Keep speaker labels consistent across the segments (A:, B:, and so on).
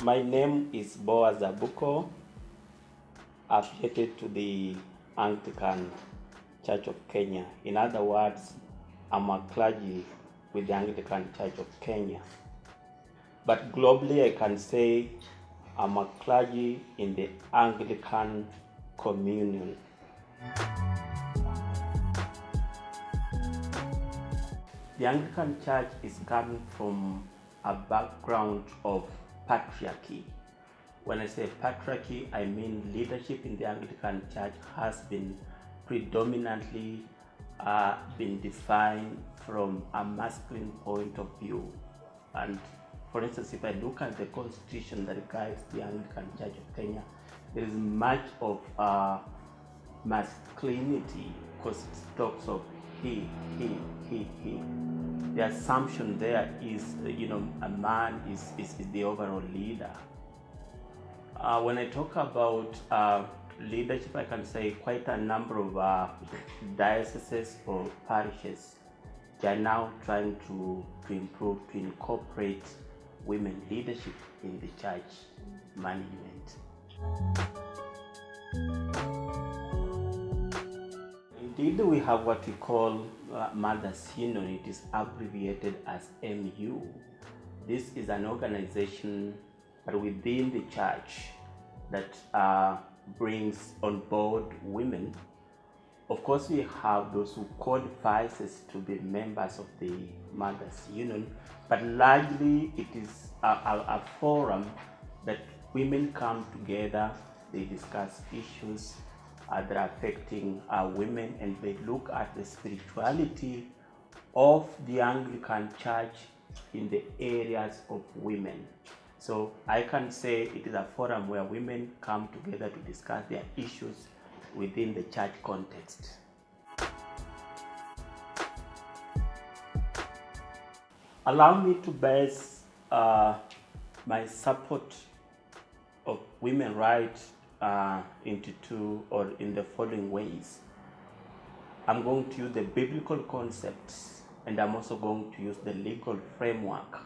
A: My name is Boaz Abuko, affiliated to the Anglican Church of Kenya. In other words, I'm a clergy with the Anglican Church of Kenya. But globally, I can say I'm a clergy in the Anglican Communion. The Anglican Church is coming from a background of patriarchy. When I say patriarchy, I mean leadership in the Anglican Church has been predominantly been defined from a masculine point of view. And for instance, if I look at the constitution that guides the Anglican Church of Kenya, there is much of masculinity because it talks of he. The assumption there is, a man is the overall leader. When I talk about leadership, I can say quite a number of dioceses or parishes, they are now trying to improve, to incorporate women leadership in the church management. Indeed, we have what we call Mother's Union. It is abbreviated as MU. This is an organization within the church that brings on board women. Of course, we have those who qualify to be members of the Mother's Union, but largely it is a forum that women come together, they discuss issues that are affecting women, and they look at the spirituality of the Anglican Church in the areas of women. So I can say it is a forum where women come together to discuss their issues within the church context. Allow me to base my support of women's rights into two or in the following ways. I'm going to use the biblical concepts, and I'm also going to use the legal framework.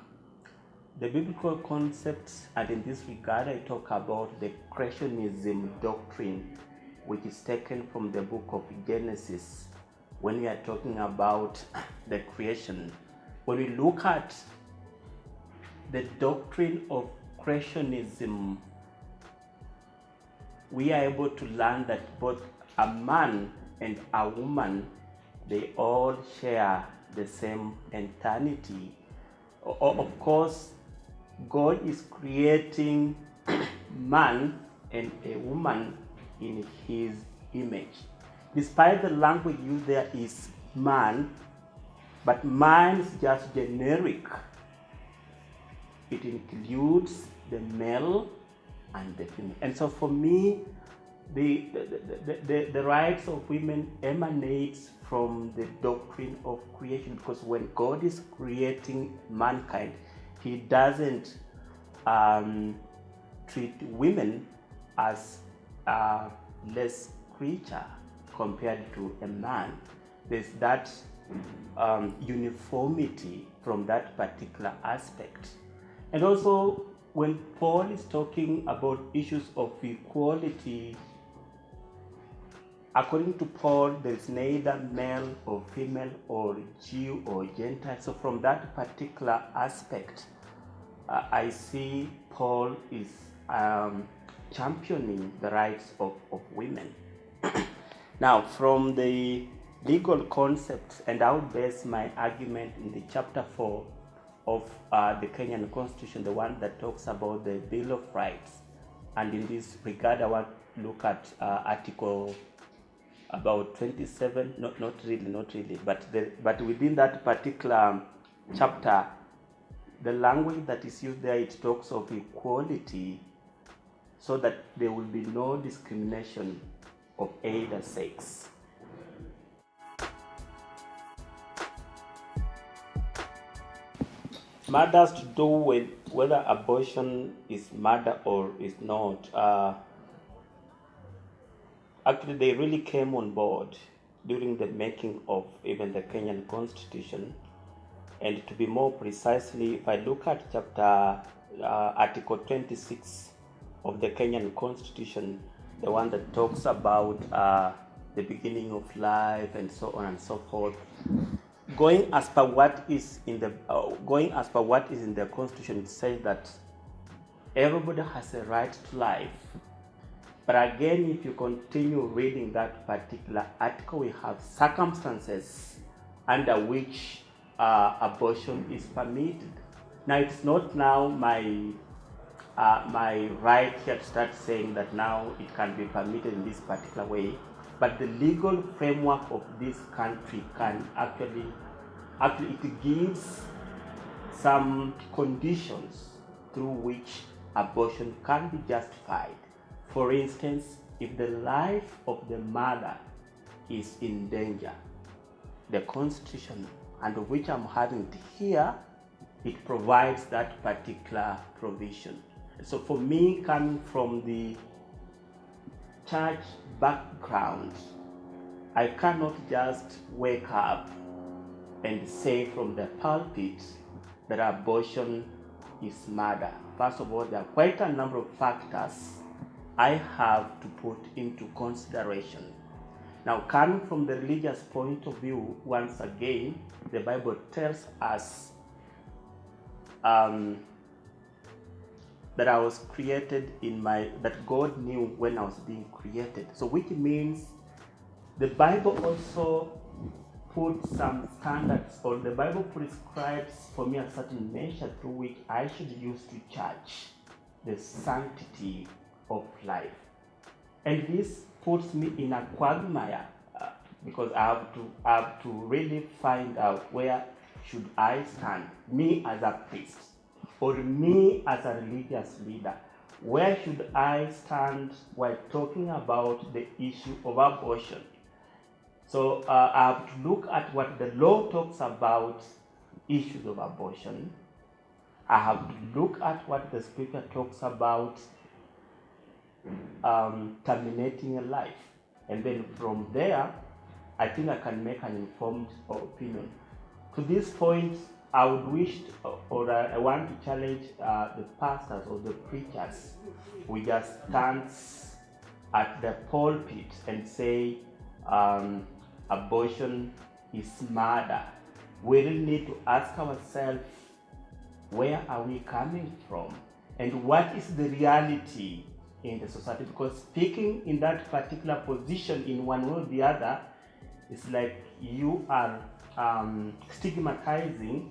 A: The biblical concepts, and in this regard, I talk about the creationism doctrine, which is taken from the book of Genesis. When we are talking about the creation, when we look at the doctrine of creationism, we are able to learn that both a man and a woman, they all share the same eternity. Of course, God is creating man and a woman in his image. Despite the language used there is man, but man is just generic. It includes the male and the female. And so for me, the rights of women emanates from the doctrine of creation, because when God is creating mankind, he doesn't treat women as a less creature compared to a man. There's that uniformity from that particular aspect. And also, when Paul is talking about issues of equality, according to Paul, there is neither male or female or Jew or Gentile. So from that particular aspect, I see Paul is championing the rights of women. Now, from the legal concepts, and I will base my argument in the chapter 4 of the Kenyan Constitution, the one that talks about the Bill of Rights. And in this regard, I want to look at Article about 27, not really, but within that particular chapter, the language that is used there, it talks of equality, so that there will be no discrimination of either sex. Matters to do with whether abortion is murder or is not. Actually, they really came on board during the making of even the Kenyan Constitution. And to be more precisely, if I look at chapter Article 26 of the Kenyan Constitution, the one that talks about the beginning of life and so on and so forth. Going as per what is in the Constitution, it says that everybody has a right to life. But again, if you continue reading that particular article, we have circumstances under which abortion is permitted. Now, it's not now my right here to start saying that now it can be permitted in this particular way, but the legal framework of this country can actually it gives some conditions through which abortion can be justified. For instance, if the life of the mother is in danger, the Constitution, under which I'm having it here, it provides that particular provision. So for me, coming from the church background, I cannot just wake up and say from the pulpit that abortion is murder. First of all, there are quite a number of factors I have to put into consideration. Now, coming from the religious point of view, once again, the Bible tells us that I was created that God knew when I was being created. So which means the Bible also puts some standards, or the Bible prescribes for me a certain measure through which I should use to judge the sanctity of life. And this puts me in a quagmire because I have to really find out where should I stand, me as a priest or me as a religious leader. Where should I stand while talking about the issue of abortion? So I have to look at what the law talks about issues of abortion. I have to look at what the scripture talks about terminating a life. And then from there, I think I can make an informed opinion. To this point, I would wish I want to challenge the pastors or the preachers who just stand at the pulpit and say abortion is murder. We really need to ask ourselves, where are we coming from? And what is the reality in the society? Because speaking in that particular position in one way or the other, it's like you are stigmatizing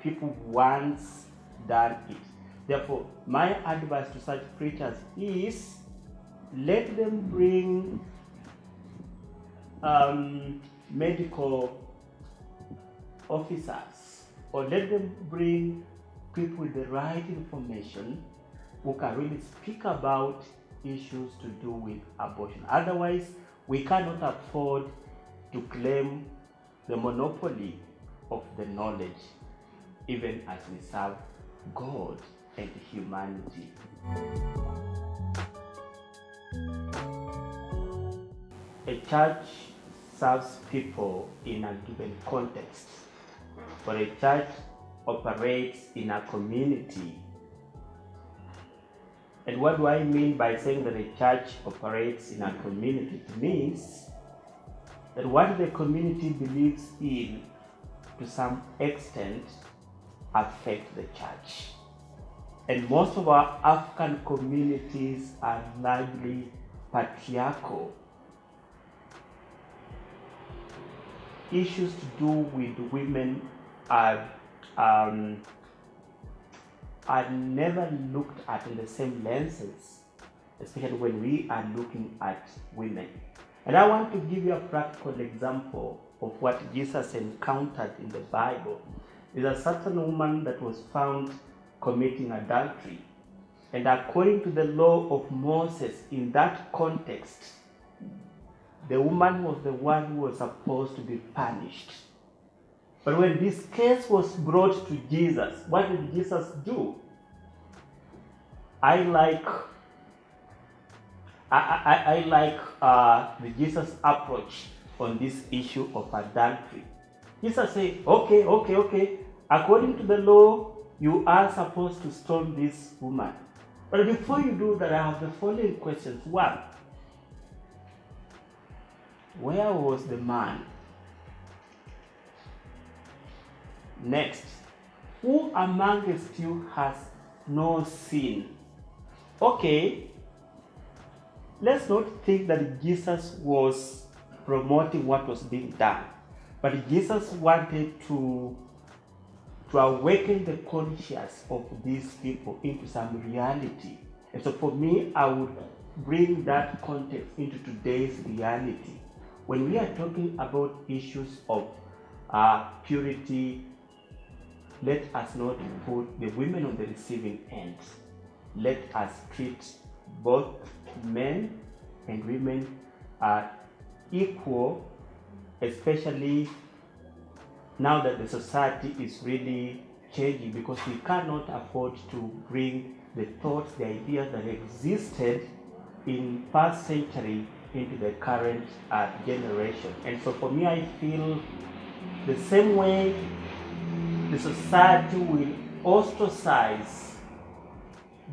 A: people once done it. Therefore, my advice to such preachers is let them bring medical officers, or let them bring people with the right information who can really speak about issues to do with abortion. Otherwise, we cannot afford to claim the monopoly of the knowledge, even as we serve God and humanity. A church serves people in a given context, but a church operates in a community. And what do I mean by saying that a church operates in a community? It means that what the community believes in, to some extent, affect the church. And most of our African communities are largely patriarchal. Issues to do with women are never looked at in the same lenses, especially when we are looking at women. And I want to give you a practical example of what Jesus encountered in the Bible. There's a certain woman that was found committing adultery. And according to the law of Moses, in that context, the woman was the one who was supposed to be punished. But when this case was brought to Jesus, what did Jesus do? I like the Jesus approach on this issue of adultery. Jesus said, okay. According to the law, you are supposed to stone this woman. But before you do that, I have the following questions. One, where was the man? Next, who amongst you has no sin? Okay, let's not think that Jesus was promoting what was being done, but Jesus wanted to awaken the conscience of these people into some reality. And so for me, I would bring that context into today's reality. When we are talking about issues of purity, let us not put the women on the receiving end. Let us treat both men and women as equal, especially now that the society is really changing, because we cannot afford to bring the thoughts, the ideas that existed in past century into the current generation. And so for me, I feel the same way the society will ostracize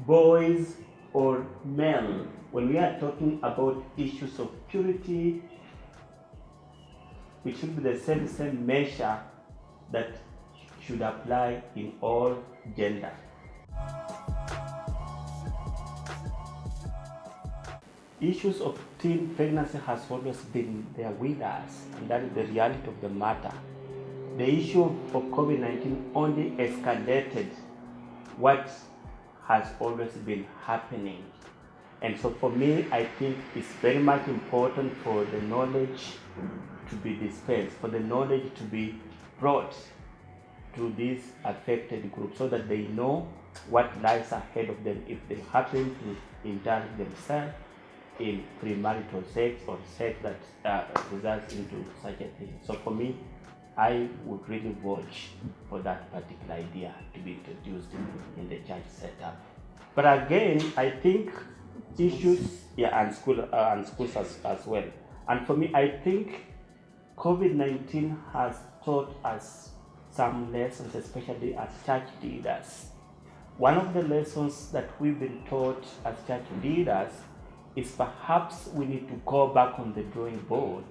A: boys or men when we are talking about issues of purity, it should be the same measure that should apply in all gender. Issues of teen pregnancy has always been there with us, and that is the reality of the matter. The issue of COVID-19 only escalated what has always been happening. And so for me, I think it's very much important for the knowledge to be dispensed, for the knowledge to be brought to these affected groups so that they know what lies ahead of them if they happen to indulge themselves in premarital sex or sex that results into such a thing. So for me, I would really watch for that particular idea to be introduced in the church setup. But again, I think issues, and schools as well. And for me, I think COVID-19 has taught us some lessons, especially as church leaders. One of the lessons that we've been taught as church leaders is perhaps we need to go back on the drawing board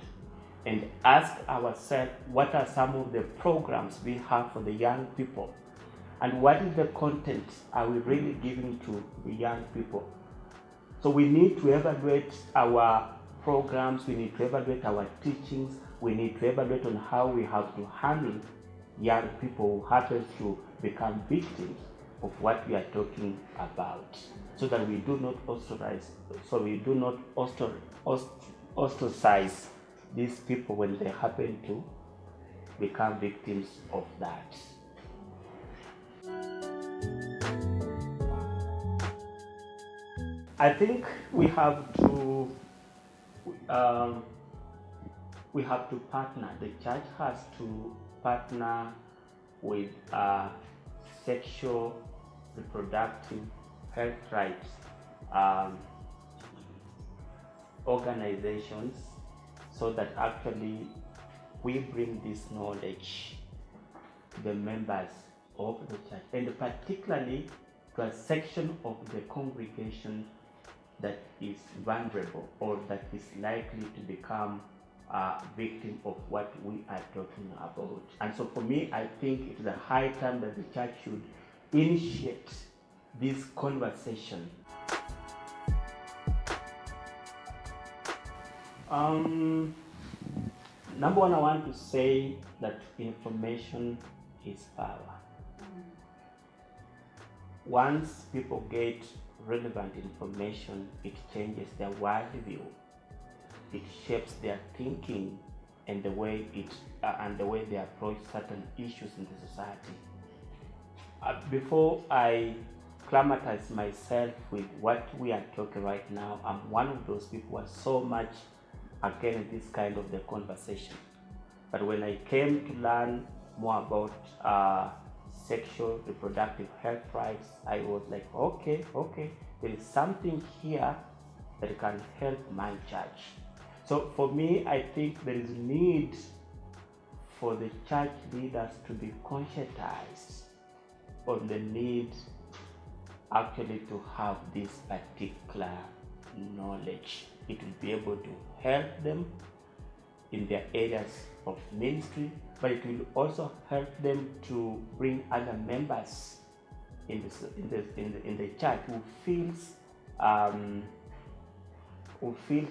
A: and ask ourselves, what are some of the programs we have for the young people? And what is the content are we really giving to the young people? So we need to evaluate our programs, we need to evaluate our teachings, we need to evaluate on how we have to handle young people who happen to become victims of what we are talking about, so that we do not ostracize these people when they happen to become victims of that. I think we have to partner. The church has to partner with sexual reproductive health rights organizations, so that actually we bring this knowledge to the members of the church, and particularly to a section of the congregation that is vulnerable or that is likely to become a victim of what we are talking about. And so for me, I think it is a high time that the church should initiate this conversation. Number one, I want to say that information is power. Once people get relevant information, it changes their worldview. It shapes their thinking and the way they approach certain issues in the society. Before I climatize myself with what we are talking right now, I'm one of those people who are so much against this kind of the conversation. But when I came to learn more about sexual reproductive health rights, I was like, okay, there is something here that can help my church. So for me, I think there is need for the church leaders to be conscientized on the need actually to have this particular knowledge. It will be able to help them in their areas of ministry, but it will also help them to bring other members in the church who feels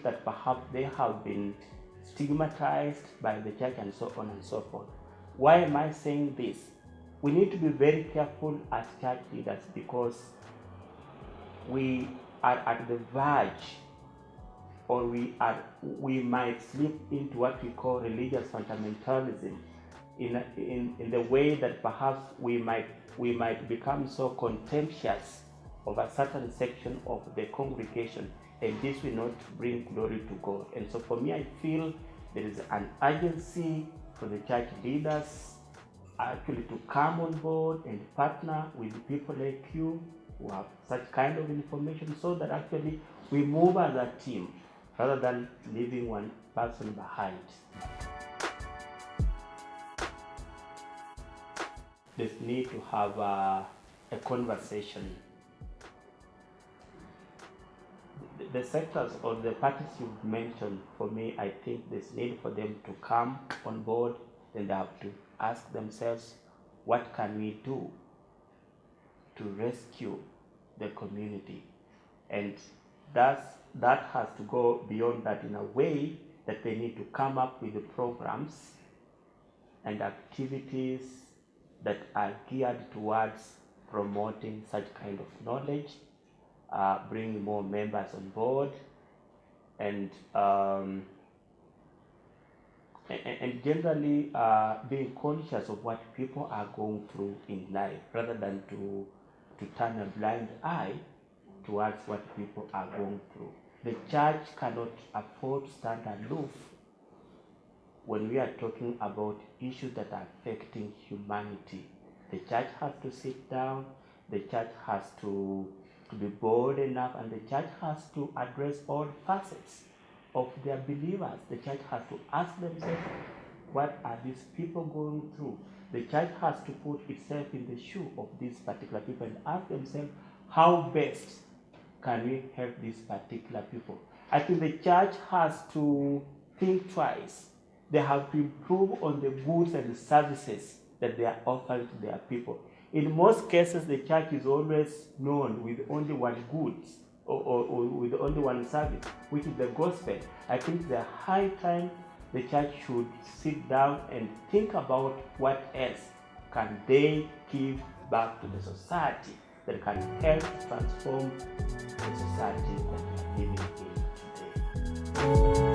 A: that perhaps they have been stigmatized by the church and so on and so forth. Why am I saying this? We need to be very careful as church leaders, because we are at the verge, or we might slip into what we call religious fundamentalism in the way that perhaps we might become so contemptuous of a certain section of the congregation, and this will not bring glory to God. And so for me, I feel there is an urgency for the church leaders actually to come on board and partner with people like you who have such kind of information, so that actually we move as a team rather than leaving one person behind. There's need to have a conversation. The sectors or the parties you've mentioned, for me, I think there's need for them to come on board, and they have to ask themselves, what can we do to rescue the community? And that has to go beyond that, in a way that they need to come up with the programs and activities that are geared towards promoting such kind of knowledge, bringing more members on board, and generally being conscious of what people are going through in life, rather than to turn a blind eye towards what people are going through. The church cannot afford to stand aloof when we are talking about issues that are affecting humanity. The church has to sit down, the church has to be bold enough, and the church has to address all facets of their believers. The church has to ask themselves, what are these people going through? The church has to put itself in the shoe of these particular people and ask themselves, how best can we help these particular people? I think the church has to think twice. They have to improve on the goods and services that they are offering to their people. In most cases, the church is always known with only one goods or with only one service, which is the gospel. I think it's a high time the church should sit down and think about what else can they give back to the society that can help transform the society that we are living in today.